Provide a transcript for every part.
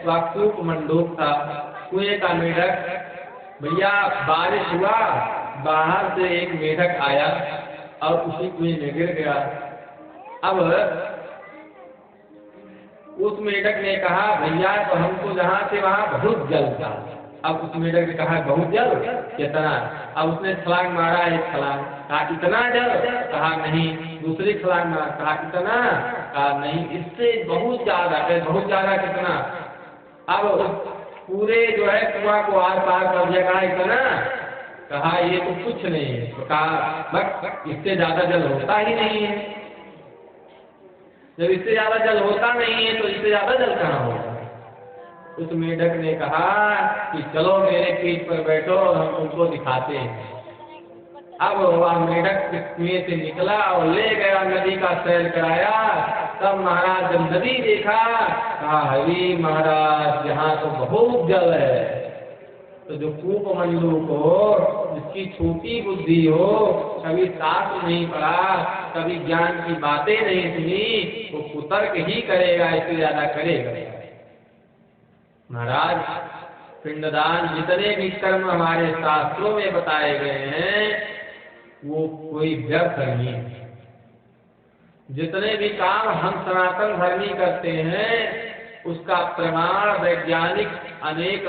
वह कूप मंडूक था, कुएं का मेढक। भैया बारिश हुआ, बाहर से एक मेढक आया और उसी कुएं में गिर गया। अब उस मेढक ने कहा भैया तो हमको जहाँ से वहाँ बहुत जल था। अब उस मेढक ने कहा बहुत जल, कितना? अब उसने छलांग मारा, एक छलांग, कहा इतना जल, कहा नहीं। दूसरी छलांग मारा, कहा इतना, कहा नहीं, इससे बहुत ज्यादा। बहुत ज्यादा कितना? अब पूरे जो है कुआं को आर पार कर दिया, कहा इतना, कहा ये तो कुछ नहीं है। तो कहा बस इससे ज्यादा जल होता ही नहीं है। जब इससे ज्यादा जल होता नहीं है तो इससे ज्यादा जल कहाँ होगा? उस मेढक ने कहा कि चलो मेरे पीठ पर बैठो और हम तुमको दिखाते हैं। अब वह मेढक कुएं से निकला और ले गया, नदी का सैर कराया। तब महाराज जब नदी देखा, कहा हरी महाराज यहाँ तो बहुत जल है। तो जो कूप मंडूक हो, जिसकी छोटी बुद्धि हो, कभी शास्त्र नहीं पढ़ा, कभी ज्ञान की बातें नहीं सुनी, वो कुतर्क ही करेगा, इससे ज्यादा करेगा। महाराज पिंडदान जितने भी कर्म हमारे शास्त्रों में बताए गए हैं वो कोई व्यर्थ नहीं है। जितने भी काम हम सनातन धर्मी करते हैं उसका प्रमाण वैज्ञानिक अनेक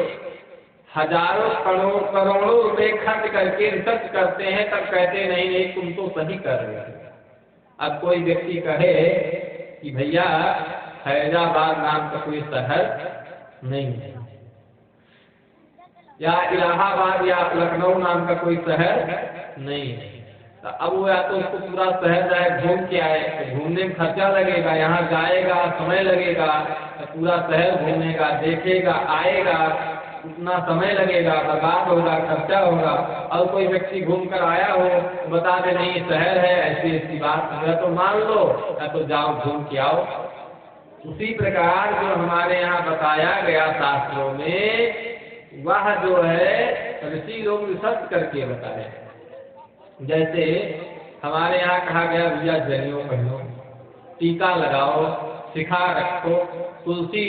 हजारों करोड़ों रुपए खर्च करके रिसर्च करते हैं, तब कहते नहीं नहीं तुम तो सही कर रहे हो। अब कोई व्यक्ति कहे कि भैया फैजाबाद नाम का कोई शहर नहीं है, या इलाहाबाद या लखनऊ नाम का कोई शहर नहीं है, तो अब वो या तो उसको पूरा शहर जाए घूम के आए, तो घूमने में खर्चा लगेगा, यहाँ जाएगा समय लगेगा, तो पूरा शहर घूमेगा, देखेगा, आएगा, उतना समय लगेगा, बर्बाद होगा, खर्चा होगा। और कोई व्यक्ति घूम कर आया हो तो बता दे नहीं शहर है, ऐसी ऐसी बात, या तो मान लो या तो जाओ घूम के आओ। उसी प्रकार जो हमारे यहाँ बताया गया शास्त्रों में, वह जो है ऋषि लोग रिसर्च करके बताए। जैसे हमारे यहाँ कहा गया भैया जनेऊ पहनो, टीका लगाओ, शिखा रखो, तुलसी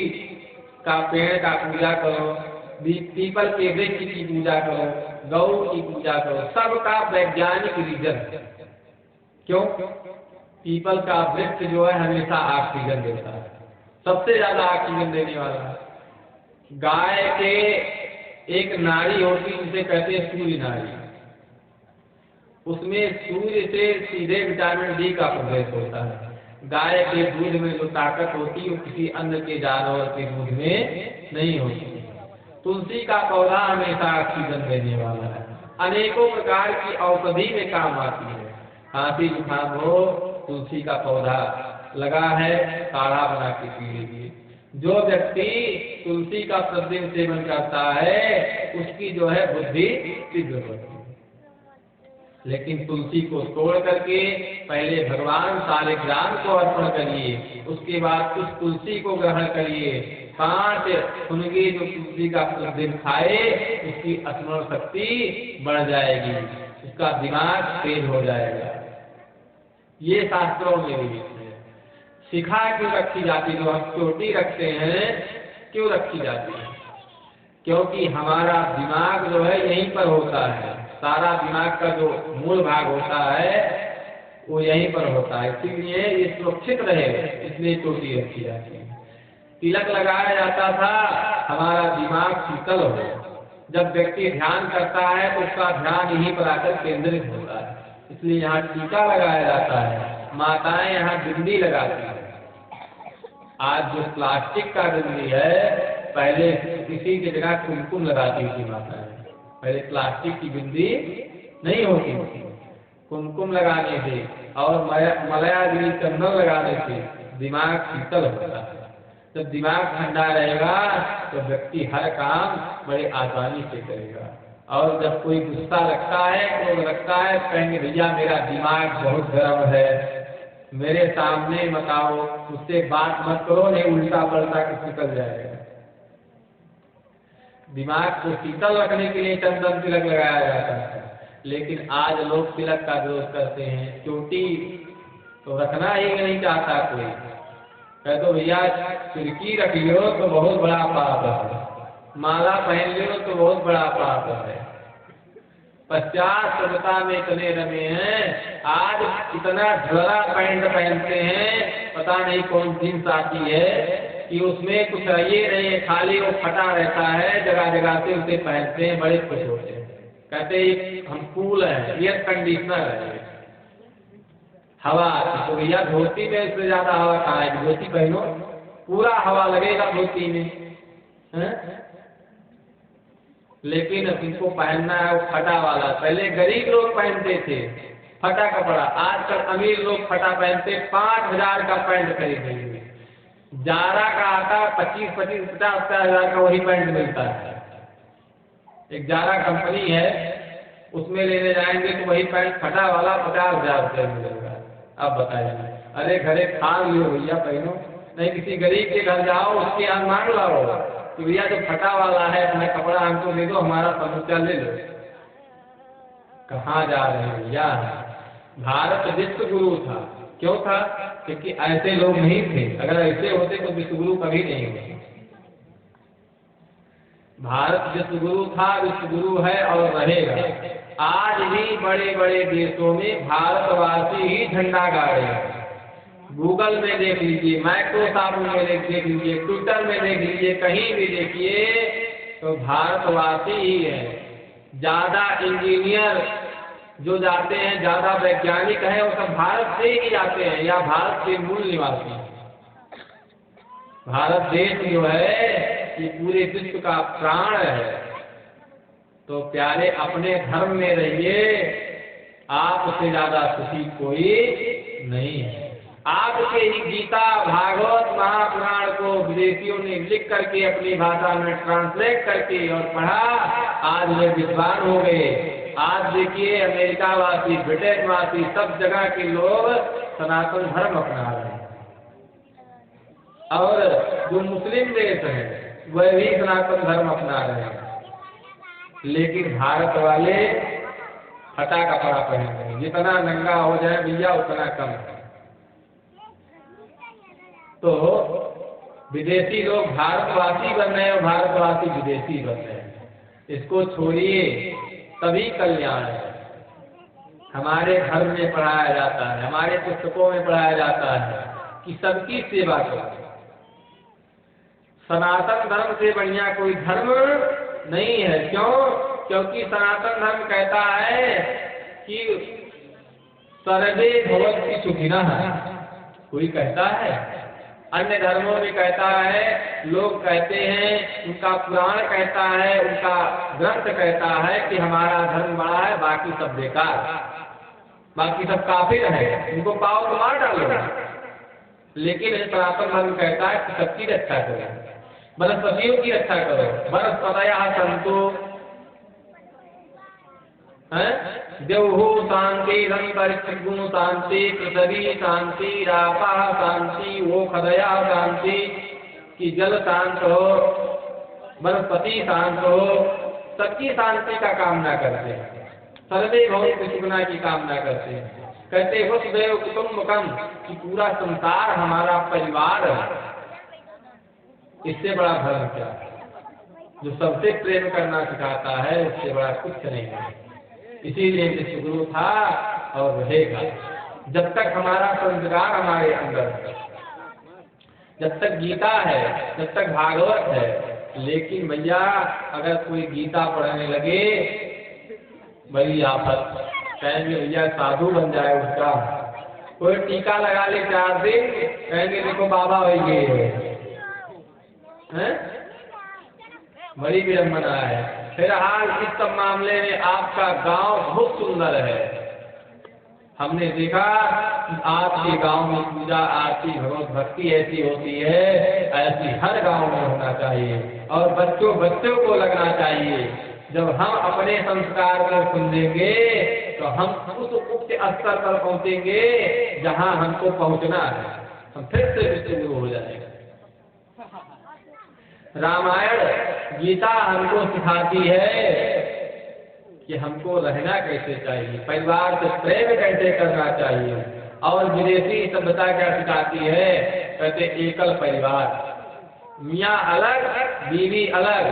का पेड़ का पूजा करो, पीपल के वृक्ष की पूजा करो, गौ की पूजा करो, सबका वैज्ञानिक रीजन। क्यों? पीपल का वृक्ष जो है हमेशा ऑक्सीजन देता है, सबसे ज्यादा ऑक्सीजन देने वाला। गाय के एक नाड़ी होती है जिसे कहते हैं सूर्य नाड़ी, उसमें सूर्य से सीधे विटामिन डी का प्रवेश होता है। गाय के दूध में जो ताकत होती है वो किसी अन्य के जानवर के दूध में नहीं होती। तुलसी का पौधा हमेशा ऑक्सीजन देने वाला है, अनेकों प्रकार की औषधि में काम आती है। खांसी जुकाम हो, तुलसी का पौधा लगा है, काढ़ा बना के पी लीजिए। जो व्यक्ति तुलसी का प्रतिदिन सेवन करता है उसकी जो है बुद्धि सिद्ध होती है। लेकिन तुलसी को तोड़ करके पहले भगवान शालिग्राम को अर्पण करिए, उसके बाद उस तुलसी को ग्रहण करिए। 5 फुनगी जो तुलसी का प्रतिदिन खाए उसकी स्मरण शक्ति बढ़ जाएगी, उसका दिमाग तेज हो जाएगा। ये शास्त्रों में भी है। शिखा क्यों रखी जाती है? जो हम चोटी रखते हैं क्यों रखी जाती है? क्योंकि हमारा दिमाग जो है यहीं पर होता है, सारा दिमाग का जो मूल भाग होता है वो यहीं पर होता है, इसलिए ये सुरक्षित रहे इसलिए चोटी रखी जाती है। तिलक लगाया जाता था हमारा दिमाग शीतल हो। जब व्यक्ति ध्यान करता है तो उसका ध्यान यहीं पर आकर केंद्रित होता है, इसलिए यहाँ टीका लगाया जाता है। माताएं यहाँ बिंदी लगाती है। आज जो प्लास्टिक का बिंदी है, पहले किसी की जगह कुमकुम लगाती थी माताएं। पहले प्लास्टिक की बिंदी नहीं होती थी, कुमकुम लगाने से और मलयागिरी चंदन लगाने से दिमाग शीतल होता है। जब दिमाग ठंडा रहेगा तो व्यक्ति हर काम बड़े आसानी से करेगा। और जब कोई गुस्सा लगता है, क्रोध लगता है, कहेंगे भैया मेरा दिमाग बहुत गर्म है, मेरे सामने मत आओ, उससे बात मत करो, नहीं उल्टा पलटा कुछ निकल जाएगा। दिमाग को शीतल रखने के लिए चंदन तिलक लगाया जाता है, लेकिन आज लोग तिलक का विरोध करते हैं। चोटी तो रखना ही नहीं चाहता कोई, कह तो भैया चुरकी रख लियो तो बहुत बड़ा पाप है, माला पहन लियो तो बहुत बड़ा पाप है। 50 सभ्यता में इतने रमे हैं, आज इतना झोरा पैंट पहनते हैं, पता नहीं कौन जींस आती है कि उसमें कुछ ये नहीं है, खाली वो फटा रहता है, जगह जगह से उसे पहनते हैं, बड़े खुश होते हैं, कहते हैं हम कूल है, एयर कंडीशनर है, हवा आती। तो भैया धोती में इससे ज्यादा हवा कहाँ है? धोती पहनो, पूरा हवा लगेगा धोती में है? लेकिन इनको पहनना है वो फटा वाला। पहले गरीब लोग पहनते थे फटा कपड़ा, आजकल अमीर लोग फटा पहनते, 5000 का पैंट खरीदेंगे। जारा का आता 25-50 हजार का वही पैंट मिलता है। एक जारा कंपनी है, उसमें लेने जाएंगे तो वही पैंट फटा वाला 50,000 रुपये मिलेगा। अब बताइए, अरे घरे खा लियो भैया पहनो, नहीं किसी गरीब के घर जाओ, उसके यहाँ मांग लाओ कि भैया जो फटा वाला है अपना कपड़ा हमको दे दो, हमारा समूचा ले लो। कहाँ जा रहे हैं भैया? भारत विश्व गुरु था, क्यों था? क्योंकि ऐसे लोग नहीं थे, अगर ऐसे होते तो विश्व गुरु कभी नहीं होते। भारत विश्व गुरु था, विश्व गुरु है और रहेगा। आज भी बड़े बड़े देशों में भारतवासी ही झंडा गाड़े हैं। गूगल में देख लीजिए, माइक्रोसॉफ्ट में देख लीजिए, ट्विटर में देख लीजिए, कहीं भी देखिए तो भारतवासी ही है। ज्यादा इंजीनियर जो जाते हैं, ज्यादा वैज्ञानिक हैं, वो सब भारत से ही जाते हैं या भारत के मूल निवासी। भारत देश जो है ये पूरे विश्व का प्राण है। तो प्यारे अपने धर्म में रहिए, आपसे ज्यादा सुखी कोई नहीं है। आपके ही गीता, भागवत, महापुराण को विदेशियों ने लिख करके अपनी भाषा में ट्रांसलेट करके और पढ़ा, आज वे विद्वान हो गए। आज देखिए अमेरिका वासी, ब्रिटेन वासी, सब जगह के लोग सनातन धर्म अपना रहे हैं। और जो मुस्लिम देश है वह भी सनातन धर्म अपना रहे हैं। लेकिन भारत वाले फटा कपड़ा पहन रहे हैं, जितना नंगा हो जाए भैया उतना कम है। तो विदेशी लोग भारतवासी बन रहे हैं और भारतवासी विदेशी बन रहे हैं। इसको छोड़िए, तभी कल्याण है। हमारे धर्म में पढ़ाया जाता है, हमारे पुस्तकों में पढ़ाया जाता है कि सबकी सेवा करो। सनातन धर्म से बढ़िया कोई धर्म नहीं है। क्यों? क्योंकि सनातन धर्म कहता है कि सर्वे भवन्ति सुखिनः। कोई कहता है, अन्य धर्मों में कहता है, लोग कहते हैं, उनका पुराण कहता है, उनका ग्रंथ कहता है कि हमारा धर्म बड़ा है, बाकी सब बेकार, बाकी सब काफिर है, उनको पाओ तो मार डालो। लेकिन सनातन धर्म कहता है कि सबकी रक्षा करो, वनस्पतियों की रक्षा करो। वनस्पतयः सन्तु देवहु शांति, अंतरिक्षगुण शांति, पृथ्वी शांति, रापः शांति, ओषधयः शांति, कि जल शांत हो, वनस्पति शांत हो, सबकी शांति का कामना करते हैं। सर्वे भवन्तु सुखिनः की कामना करते हैं। कहते वसुधैव कुटुम्बकम्, कि पूरा संसार हमारा परिवार है। इससे बड़ा धर्म क्या है? जो सबसे प्रेम करना सिखाता है, उससे बड़ा कुछ नहीं है। इसीलिए विश्व गुरु था और रहेगा जब तक हमारा संस्कार हमारे अंदर है, जब तक गीता है, जब तक भागवत है। लेकिन भैया अगर कोई गीता पढ़ने लगे, बड़ी आफत, कहेंगे भैया साधु बन जाए उसका। कोई टीका लगा ले 4 दिन, कहेंगे देखो बाबा हो गए हैं। बड़ी विडम्बना है। फिलहाल इस सब मामले में आपका गांव बहुत सुंदर है। हमने देखा कि आपके गांव में पूजा आरती भगवत भक्ति ऐसी होती है, ऐसी हर गांव में होना चाहिए और बच्चों को लगना चाहिए। जब हम अपने संस्कार को सुनेंगे तो हम उस उच्च स्तर पर पहुंचेंगे जहां हमको पहुंचना है। हम फिर से विश्व गुरु हो जाएंगे। रामायण गीता हमको सिखाती है कि हमको रहना कैसे चाहिए, परिवार से प्रेम कैसे करना चाहिए। और विदेशी सभ्यता क्या सिखाती है कहते एकल परिवार, मियाँ अलग बीवी अलग।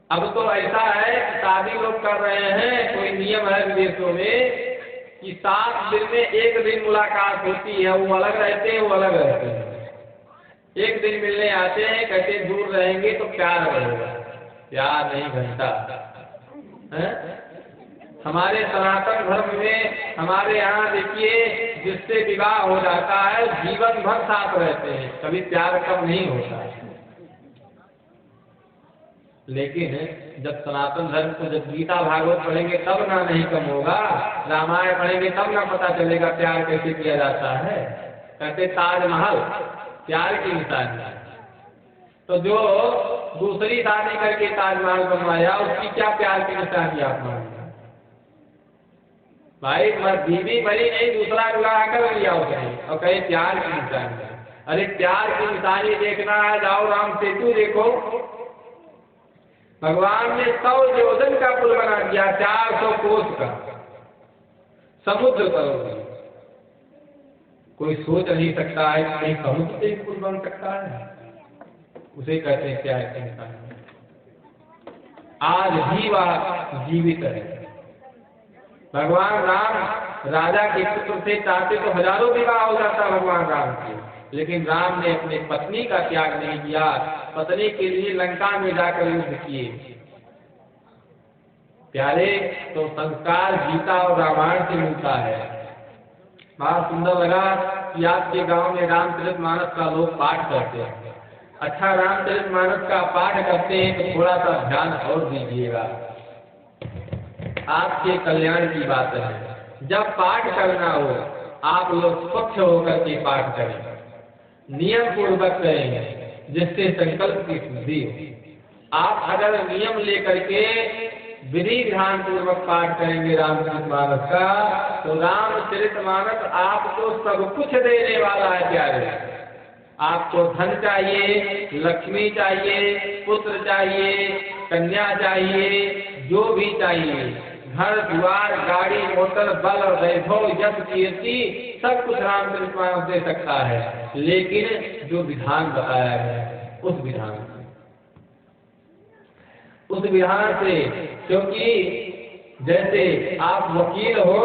अब तो ऐसा है कि शादी लोग कर रहे हैं, कोई नियम है विदेशों में कि 7 दिन में 1 दिन मुलाकात होती है, वो अलग रहते हैं, वो अलग रहते हैं। 1 दिन मिलने आते हैं, कहते दूर रहेंगे तो प्यार रहेगा, प्यार नहीं घंटा है। हमारे सनातन धर्म में हमारे यहाँ देखिए जिससे विवाह हो जाता है जीवन भर साथ रहते हैं, कभी प्यार कम नहीं होता। लेकिन जब सनातन धर्म को जब गीता भागवत पढ़ेंगे तब ना नहीं कम होगा, रामायण पढ़ेंगे तब ना पता चलेगा प्यार कैसे किया जाता है। कहते ताजमहल प्यार की निशानी है, तो जो दूसरी शादी करके ताजमहल बनवाया उसकी क्या प्यार की निशानी आप मानिए भाई? बीवी भरी नहीं, दूसरा विवाह कर लिया उसने और कहे प्यार की निशानी। अरे प्यार की निशानी देखना है, जाओ राम सेतु देखो, भगवान ने 100 योजन का पुल बना दिया, 400 कोस का समुद्र पर। कोई सोच नहीं सकता है कि कहीं समुद्र से पुल बन सकता है, उसे कहते हैं प्यार की निशानी। आज भी वह जीवित है। भगवान राम राजा के पुत्र से चाहते तो हजारों विवाह हो जाता भगवान राम के, लेकिन राम ने अपनी पत्नी का त्याग नहीं किया, पत्नी के लिए लंका में जाकर युद्ध किए। प्यारे तो संस्कार गीता और रामायण से मिलता है। बहुत सुंदर लगा कि आपके गांव में रामचरितमानस का लोग पाठ करते हैं। अच्छा, रामचरितमानस का पाठ करते हैं तो थोड़ा सा ध्यान और दीजिएगा, आपके कल्याण की बात है। जब पाठ करना हो आप लोग स्वच्छ होकर के पाठ करें, नियम पूर्वक करेंगे, जिससे संकल्प की शुद्धि हो। आप अगर नियम लेकर के विधि ध्यान पूर्वक पाठ करेंगे रामचरितमानस का, तो रामचरितमानस आपको सब कुछ देने वाला है प्यारे। आपको धन चाहिए, लक्ष्मी चाहिए, पुत्र चाहिए, कन्या चाहिए, जो भी चाहिए, घर द्वार गाड़ी मोटर बल वैभव यश कीर्ति सब कुछ रामचरितमानस दे सकता है, लेकिन जो विधान बताया गया है उस विधान से, क्योंकि जैसे आप वकील हो